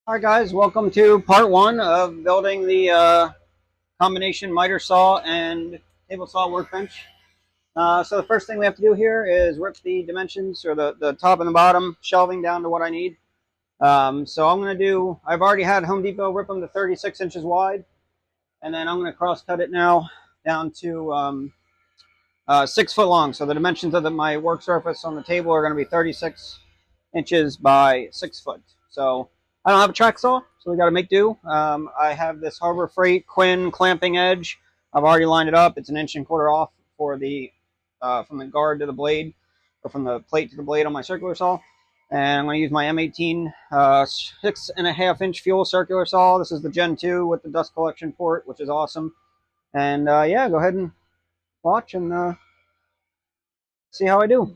Hi guys, welcome to part one of building the combination miter saw and table saw workbench. So the first thing we have to do here is rip the dimensions, or the top and the bottom shelving down to what I need. So I'm going to do, I've already had Home Depot rip them to 36 inches wide, and then I'm going to cross cut it now down to 6 foot long. So the dimensions of my work surface on the table are going to be 36 inches by 6 foot. So I don't have a track saw, so we got to make do. I have this Harbor Freight Quinn clamping edge. I've already lined it up. It's 1.25 inches off for the from the guard to the blade, or from the plate to the blade on my circular saw. And I'm going to use my M18 6.5 inch fuel circular saw. This is the Gen 2 with the dust collection port, which is awesome. And yeah, go ahead and watch and see how I do.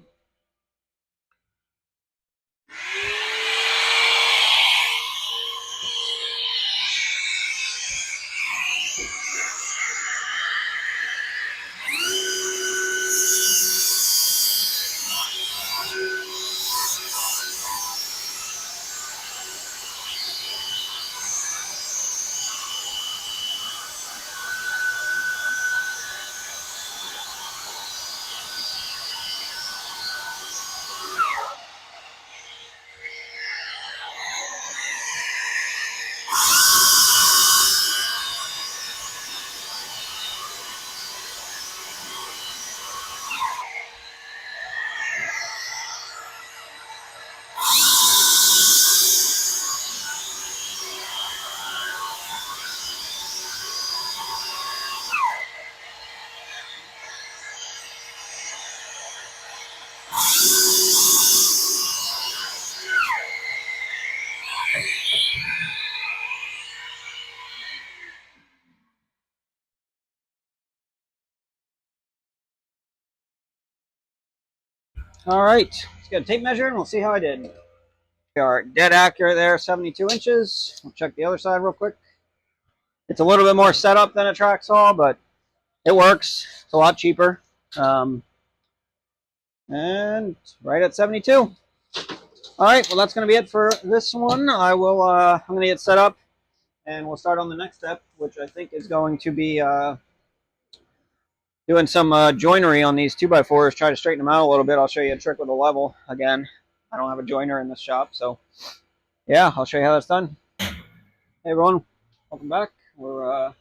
All right, let's get a tape measure and we'll see how I did. We are dead accurate there, 72 inches. We'll check the other side real quick. It's a little bit more setup than a track saw, but it works. It's a lot cheaper. And right at 72. All right, well, that's going to be it for this one. I'm going to get set up and we'll start on the next step, which I think is going to be doing some joinery on these 2x4s, try to straighten them out a little bit. I'll show you a trick with a level. Again, I don't have a joiner in this shop, so yeah, I'll show you how that's done. Hey everyone, welcome back. We're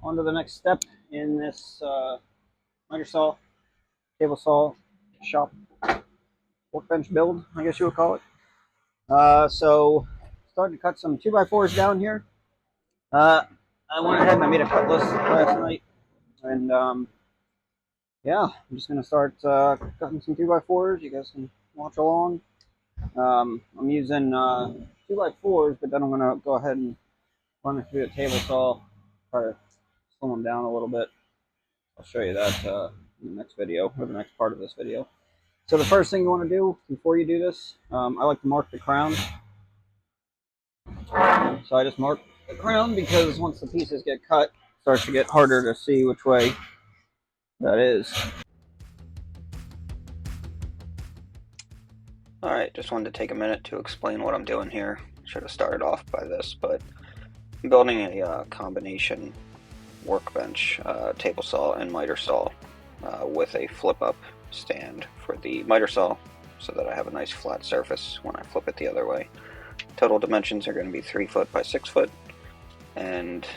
on to the next step in this miter saw, table saw shop workbench build, I guess you would call it. So starting to cut some 2x4s down here. I went ahead and I made a cut list last night, and yeah, I'm just going to start cutting some 2x4s. You guys can watch along. I'm using 2x4s, but then I'm going to go ahead and run it through the table saw, try to slow them down a little bit. I'll show you that in the next video, or the next part of this video. So the first thing you want to do before you do this, I like to mark the crown. So I just mark the crown because once the pieces get cut, it starts to get harder to see which way that is. Alright, just wanted to take a minute to explain what I'm doing here. Should have started off by this, but I'm building a combination workbench, table saw and miter saw, with a flip-up stand for the miter saw so that I have a nice flat surface when I flip it the other way. Total dimensions are going to be 3 foot by 6 foot, and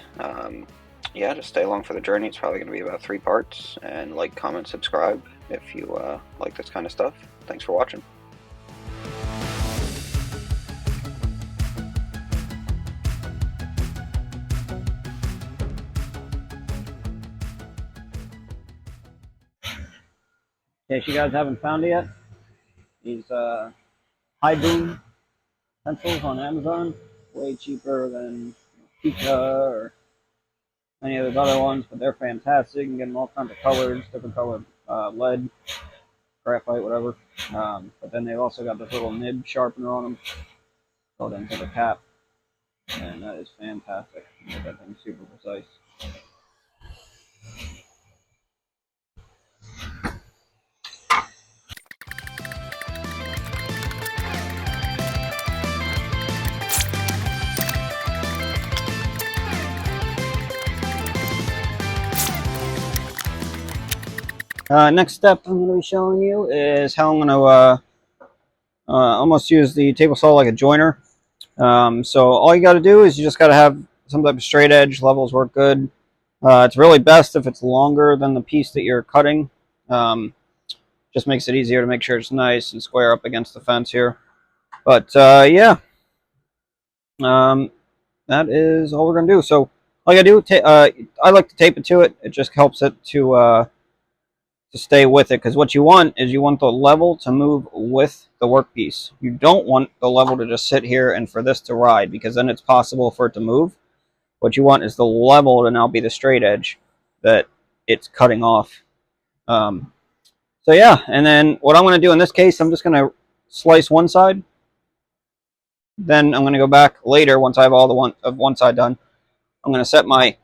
yeah, just stay along for the journey. It's probably going to be about 3 parts, and like, comment, subscribe if you like this kind of stuff. Thanks for watching. In case you guys haven't found it yet, these high boom pencils on Amazon, way cheaper than Pika or any of those other ones, but they're fantastic. You can get them all kinds of colors, different color lead, graphite, whatever. But then they've also got this little nib sharpener on them, built into the cap, and that is fantastic. Make that thing super precise. Next step I'm going to be showing you is how I'm going to almost use the table saw like a joiner. So all you got to do is you just got to have some type of straight edge. Levels work good. It's really best if it's longer than the piece that you're cutting. Just makes it easier to make sure it's nice and square up against the fence here. But yeah, um, that is all we're going to do. So all you got to do, I like to tape it to it. It just helps it to stay with it, because what you want is you want the level to move with the workpiece. You don't want the level to just sit here and for this to ride, because then it's possible for it to move. What you want is the level to now be the straight edge that it's cutting off. So yeah, and then what I'm going to do in this case, I'm just going to slice one side. Then I'm going to go back later once I have all the one side done. I'm going to set my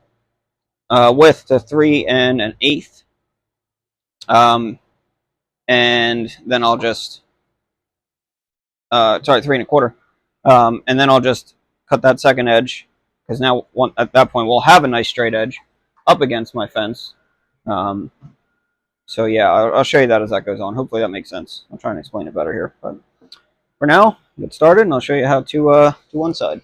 width to 3 1/8, and then I'll just sorry, 3 1/4, and then I'll just cut that second edge, because now at that point we'll have a nice straight edge up against my fence. Um, so yeah, I'll show you that as that goes on. Hopefully that makes sense. I'll try and explain it better here, but for now, get started, and I'll show you how to do one side.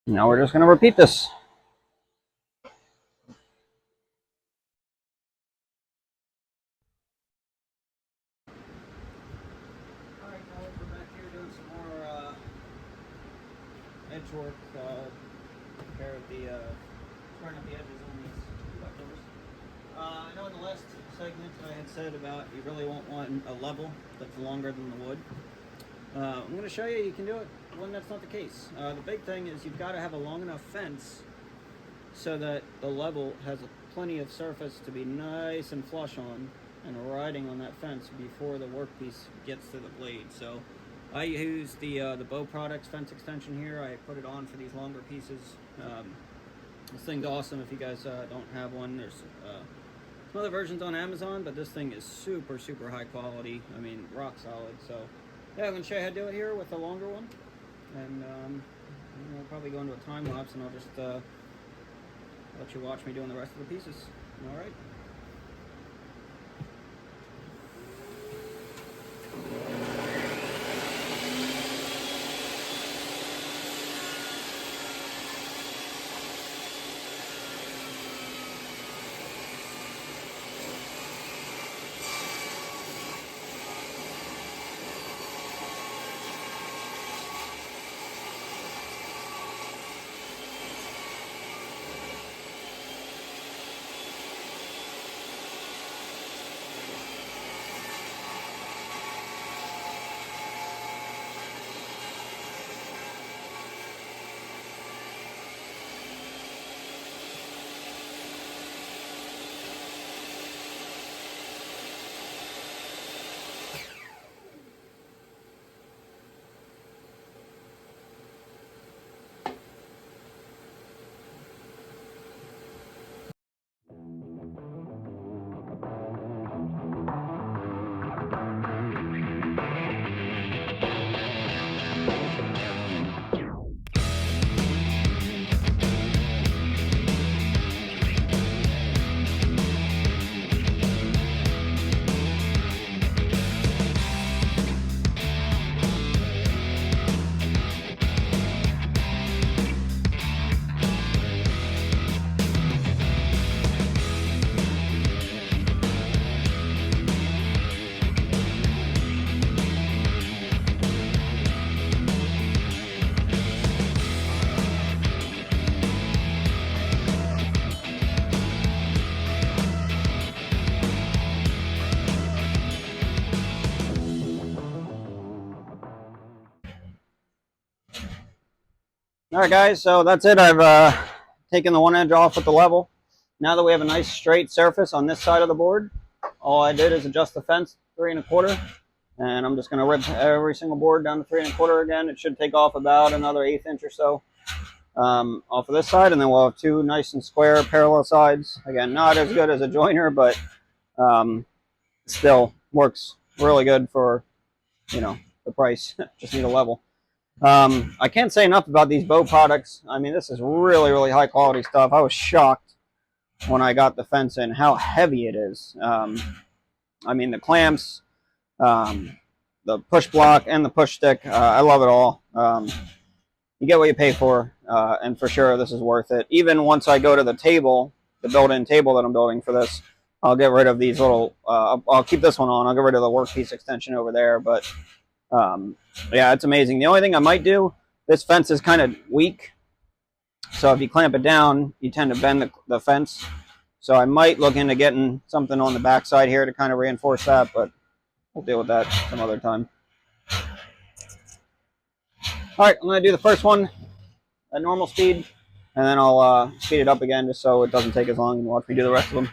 Now we're just going to repeat this. All right, guys, we're back here doing some more edge work. Compare the squaring up the edges on these leftovers. I know in the last segment I had said about you really won't want a level that's longer than the wood. I'm going to show you can do it when that's not the case. The big thing is you've got to have a long enough fence so that the level has plenty of surface to be nice and flush on and riding on that fence before the workpiece gets to the blade. So I use the Bow Products fence extension here. I put it on for these longer pieces. This thing's awesome if you guys don't have one. There's some other versions on Amazon, but this thing is super, super high quality. I mean, rock solid. So yeah, I'm going to show you how to do it here with the longer one. And I'll probably go into a time lapse, and I'll just let you watch me doing the rest of the pieces. All right. All right, guys, so that's it. I've taken the one edge off with the level. Now that we have a nice straight surface on this side of the board, all I did is adjust the fence 3 1/4, and I'm just going to rip every single board down to 3 1/4 again. It should take off about another 1/8 inch or so off of this side, and then we'll have 2 nice and square parallel sides. Again, not as good as a joiner, but still works really good for, you know, the price. Just need a level. I can't say enough about these bow products. I mean, this is really, really high quality stuff. I was shocked when I got the fence in how heavy it is. I mean, the clamps, the push block, and the push stick. I love it all. You get what you pay for, and for sure, this is worth it. Even once I go to the table, the built-in table that I'm building for this, I'll get rid of these little. I'll keep this one on. I'll get rid of the workpiece extension over there, but. Yeah, it's amazing. The only thing I might do, this fence is kind of weak, so if you clamp it down, you tend to bend the fence. So I might look into getting something on the back side here to kind of reinforce that, but we'll deal with that some other time. All right, I'm going to do the first one at normal speed, and then I'll speed it up again just so it doesn't take as long, and watch me do the rest of them.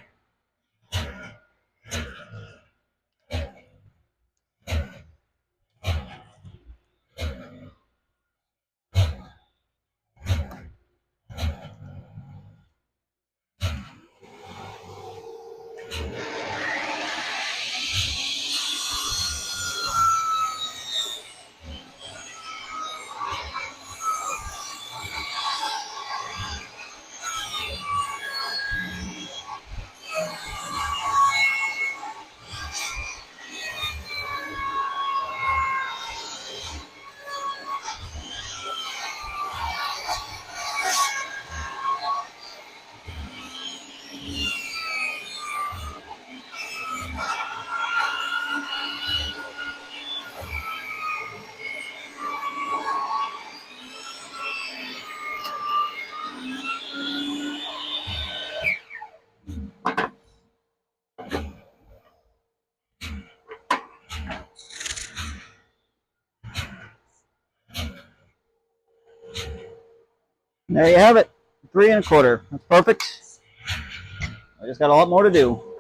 There you have it, 3 1/4. That's perfect. I just got a lot more to do.